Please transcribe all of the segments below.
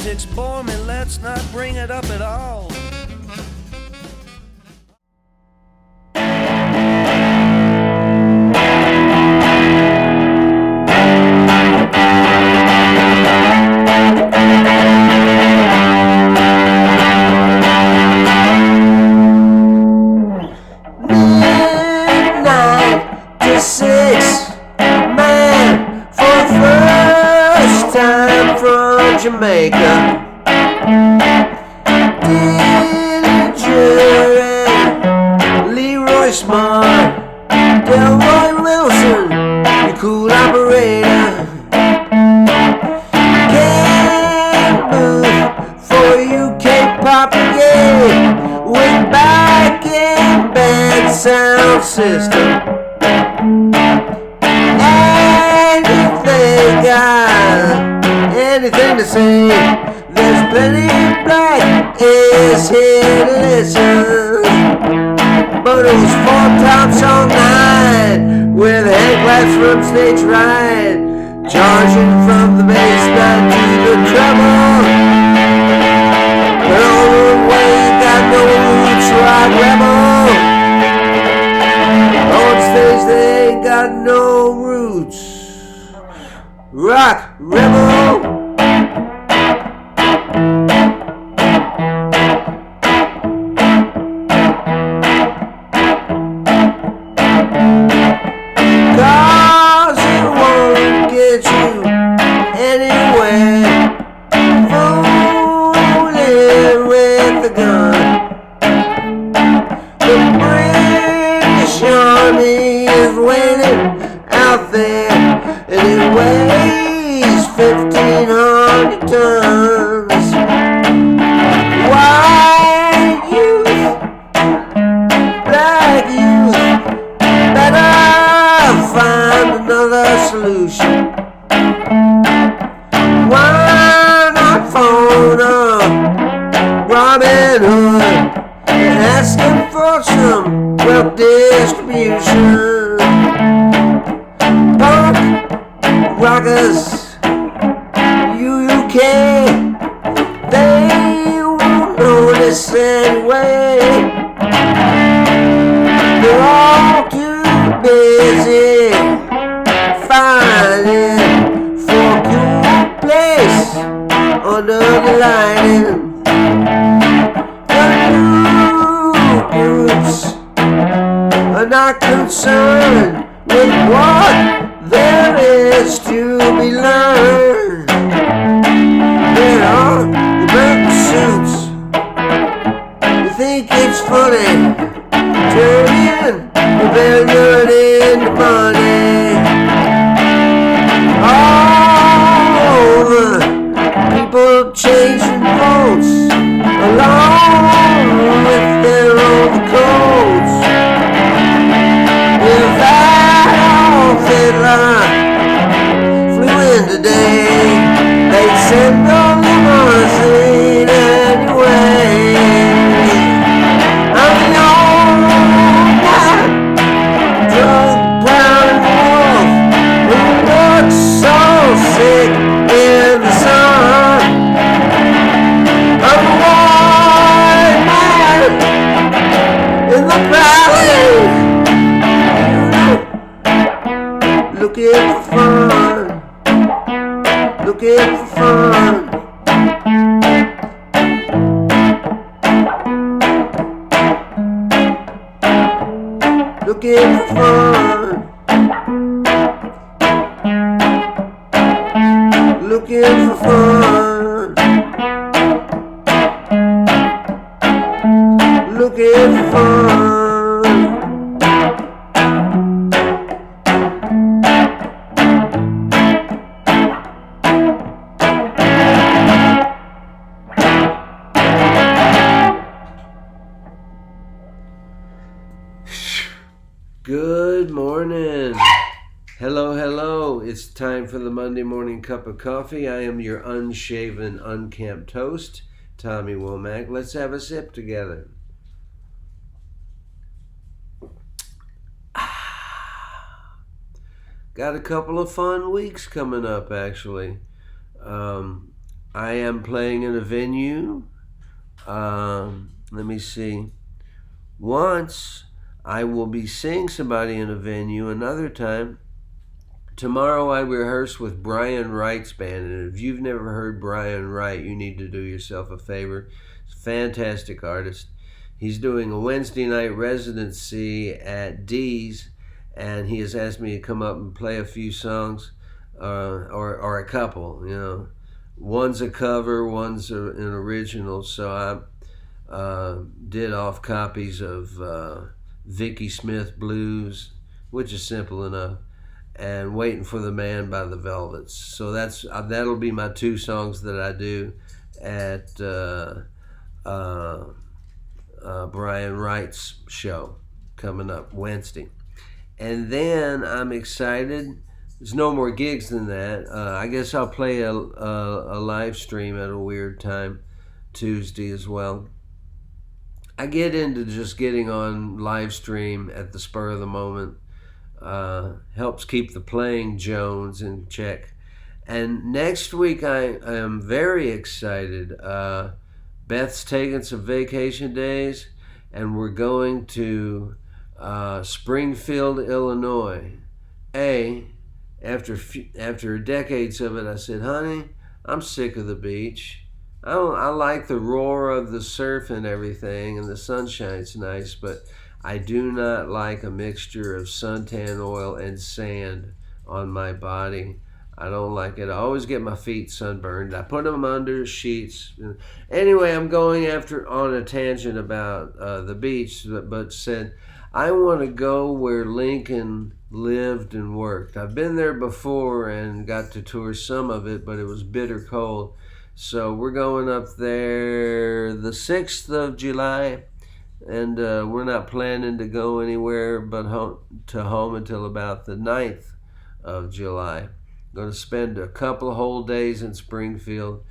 music's bore me, let's not bring it up at all. Midnight to 6, man, for the first time from Jamaica. Dillinger and Leroy Smart, Delroy Wilson, your cool operator. Kimbrough for UK pop brigade, with back in band sound system. Anything got anything to say? There's plenty black is here to listen. But it was 4 times on 9 with hand claps from stage right, charging from the bass down to the treble. But all the way you got no roots, rock rebel. On stage they ain't got no roots, rock rebel. Cause it won't get you anywhere, fooling with the gun. The British Army is waiting out there, and it weighs 1,500 tons. White youth, black youth, better find another solution. Why not phone up Robin Hood and ask him for some wealth distribution? Punk rockers, UK, they won't notice anyway. They're all too busy finding for a cool place under the lighting. The new groups are not concerned with what there is to be learned. There are the burnt suits. You think it's funny, turning rebellion into money. All the people changing votes along with their own codes. If Adolf Hitler flew in today, they'd send a limousine anyway. I'm the old man, drunk, brown, and wolf, who looks so sick in the sun. I'm the white man in the valley, looking for fun, looking for fun. Looking for fun, looking for fun, looking for fun. Good morning. Hello, hello. It's time for the Monday morning cup of coffee. I am your unshaven, unkempt host, Tommy Womack. Let's have a sip together. Got a couple of fun weeks coming up, actually. I am playing in a venue. Let me see. Once I will be seeing somebody in a venue. Another time, tomorrow I rehearse with Brian Wright's band. And if you've never heard Brian Wright, you need to do yourself a favor. He's a fantastic artist. He's doing a Wednesday night residency at D's, and he has asked me to come up and play a few songs, or a couple, you know. One's a cover, one's an original, so I did off copies of Vicky Smith Blues, which is simple enough, and Waiting for the Man by the Velvets. So that'll be my two songs that I do at Brian Wright's show coming up Wednesday. And then I'm excited. There's no more gigs than that. I guess I'll play a live stream at a weird time Tuesday as well. I get into just getting on live stream at the spur of the moment. Helps keep the playing Jones in check. And next week I am very excited. Beth's taking some vacation days, and we're going to Springfield, Illinois. After decades of it, I said, honey, I'm sick of the beach. I like the roar of the surf and everything, and the sunshine's nice, but I do not like a mixture of suntan oil and sand on my body. I don't like it. I always get my feet sunburned. I put them under sheets. Anyway, I'm going on a tangent about the beach, but said, I want to go where Lincoln lived and worked. I've been there before and got to tour some of it, but it was bitter cold. So we're going up there the 6th of July, and we're not planning to go anywhere but home until about the 9th of July. Going to spend a couple of whole days in Springfield,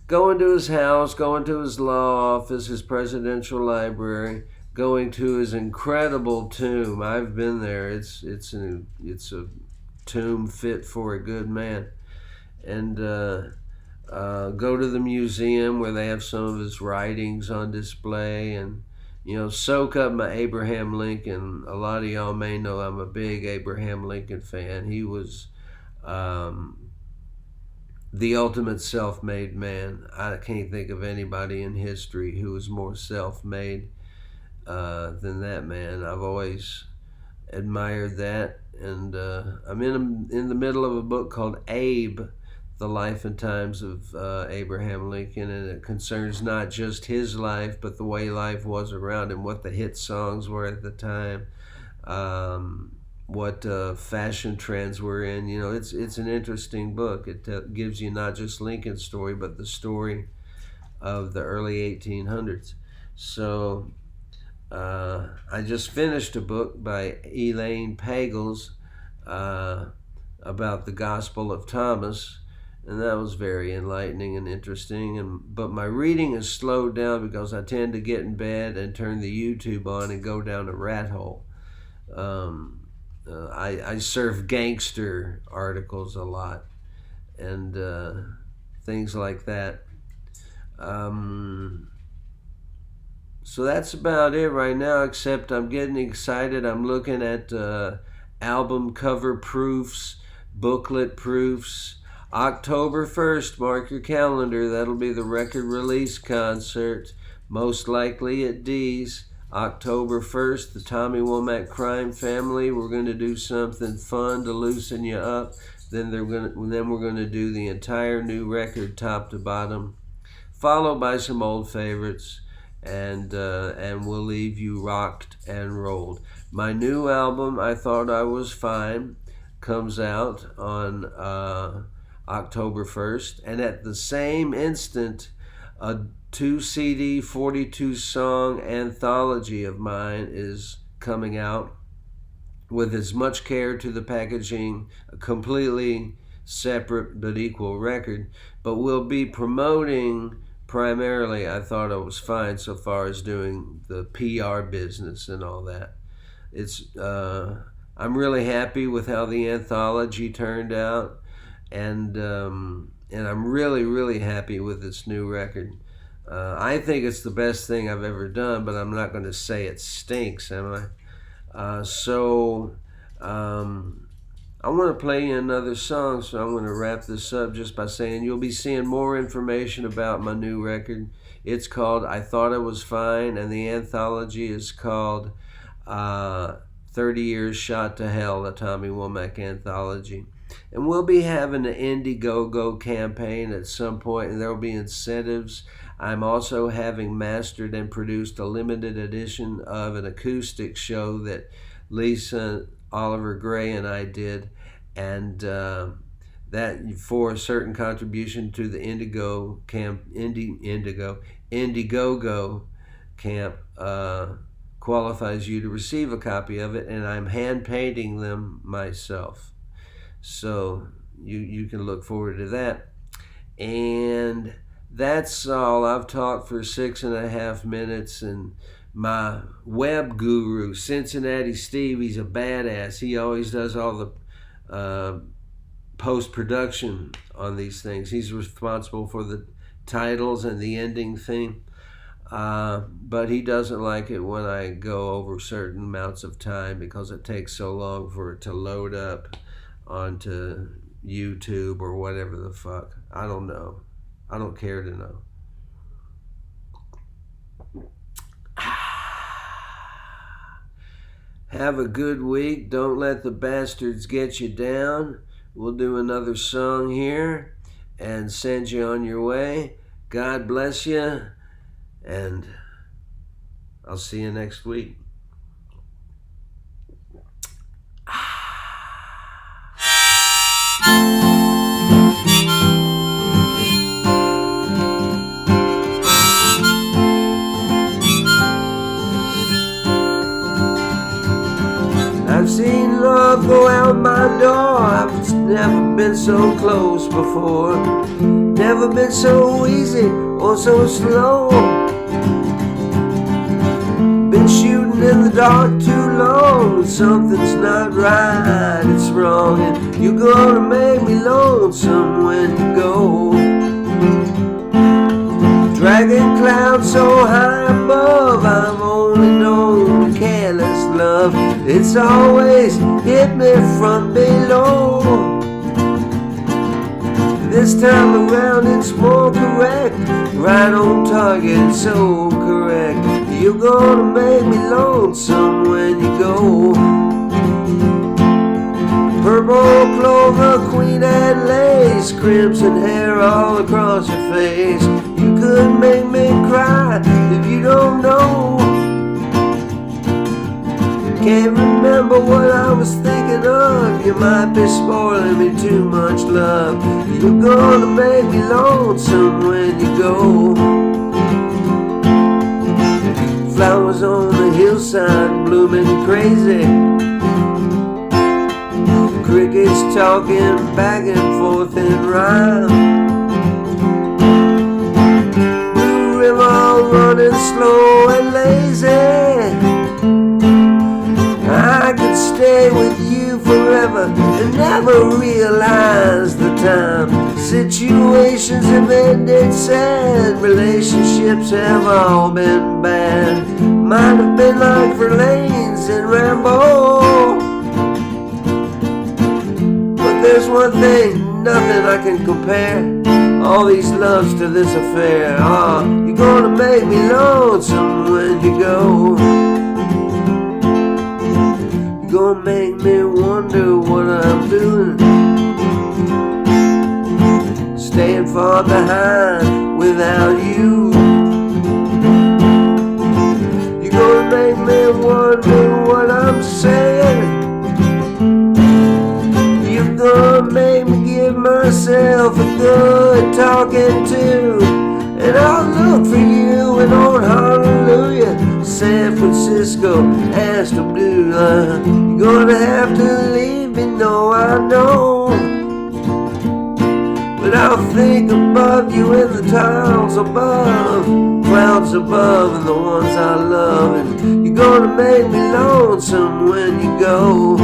going to his house, going to his law office, his presidential library, going to his incredible tomb. I've been there. It's a tomb fit for a good man. And go to the museum where they have some of his writings on display, and soak up my Abraham Lincoln. A lot of y'all may know I'm a big Abraham Lincoln fan. He was the ultimate self-made man. I can't think of anybody in history who was more self-made than that man. I've always admired that, and I'm in the middle of a book called Abe, The Life and Times of Abraham Lincoln, and it concerns not just his life, but the way life was around him, what the hit songs were at the time, what fashion trends were in. It's an interesting book. It gives you not just Lincoln's story, but the story of the early 1800s. So I just finished a book by Elaine Pagels about the Gospel of Thomas, and that was very enlightening and interesting. But my reading is slowed down because I tend to get in bed and turn the YouTube on and go down a rat hole. I surf gangster articles a lot and things like that. So that's about it right now, except I'm getting excited. I'm looking at album cover proofs, booklet proofs. October 1st, mark your calendar. That'll be the record release concert, most likely at D's. October 1st, the Tommy Womack Crime Family. We're going to do something fun to loosen you up. Then we're going to do the entire new record, top to bottom, followed by some old favorites, and we'll leave you rocked and rolled. My new album, I Thought I Was Fine, comes out on October 1st, and at the same instant, a 2-CD, 42-song anthology of mine is coming out with as much care to the packaging, a completely separate but equal record, but we'll be promoting primarily I Thought I Was Fine so far as doing the PR business and all that. I'm really happy with how the anthology turned out, and and I'm really, really happy with this new record. I think it's the best thing I've ever done, but I'm not going to say it stinks, am I? I want to play you another song, so I'm going to wrap this up just by saying you'll be seeing more information about my new record. It's called I Thought I Was Fine, and the anthology is called 30 Years Shot to Hell, the Tommy Womack anthology. And we'll be having an Indiegogo campaign at some point, and there will be incentives. I'm also having mastered and produced a limited edition of an acoustic show that Lisa Oliver Gray and I did, and that for a certain contribution to the Indiegogo camp qualifies you to receive a copy of it, and I'm hand painting them myself. So you can look forward to that. And that's all. I've talked for 6.5 minutes, and my web guru, Cincinnati Steve, he's a badass. He always does all the post-production on these things. He's responsible for the titles and the ending theme. But he doesn't like it when I go over certain amounts of time because it takes so long for it to load up onto YouTube or whatever the fuck. I don't know. I don't care to know. Have a good week. Don't let the bastards get you down. We'll do another song here and send you on your way. God bless you, and I'll see you next week. I've seen love go out my door. I've never been so close before. Never been so easy or so slow. Been shooting in the dark too long. Something's not right, it's wrong, and you're gonna make me lonesome when you go. Dragging clouds so high above, I've only known careless love. It's always hit me from below. This time around it's more correct, right on target, so correct. You're gonna make me lonesome when you go. Purple clover, queen and lace, crimson hair all across your face. You could make me cry if you don't know. Can't remember what I was thinking of. You might be spoiling me too much love. You're gonna make me lonesome when you go. Flowers on the hillside blooming crazy. Crickets talking back and forth in rhyme. Blue river running slow and lazy. I could stay with you forever and never realize the time. Situations have ended sad. Relationships have all been bad. Might have been like Verlaine's and Rambo. There's one thing, nothing I can compare. All these loves to this affair. Oh, you're gonna make me lonesome when you go. You're gonna make me wonder what I'm doing. Staying far behind without you. You're gonna make me wonder what I'm saying. Gonna make me give myself a good talking to. And I'll look for you in old Honolulu, San Francisco, Astor Blue. You're gonna have to leave me, no, I know. But I'll think above you in the tiles above, clouds above, and the ones I love. And you're gonna make me lonesome when you go.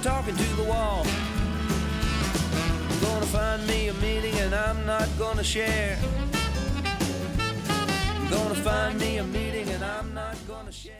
talking to the wall. I'm gonna find me a meaning and I'm not gonna share. I'm gonna find me a meeting and I'm not gonna share.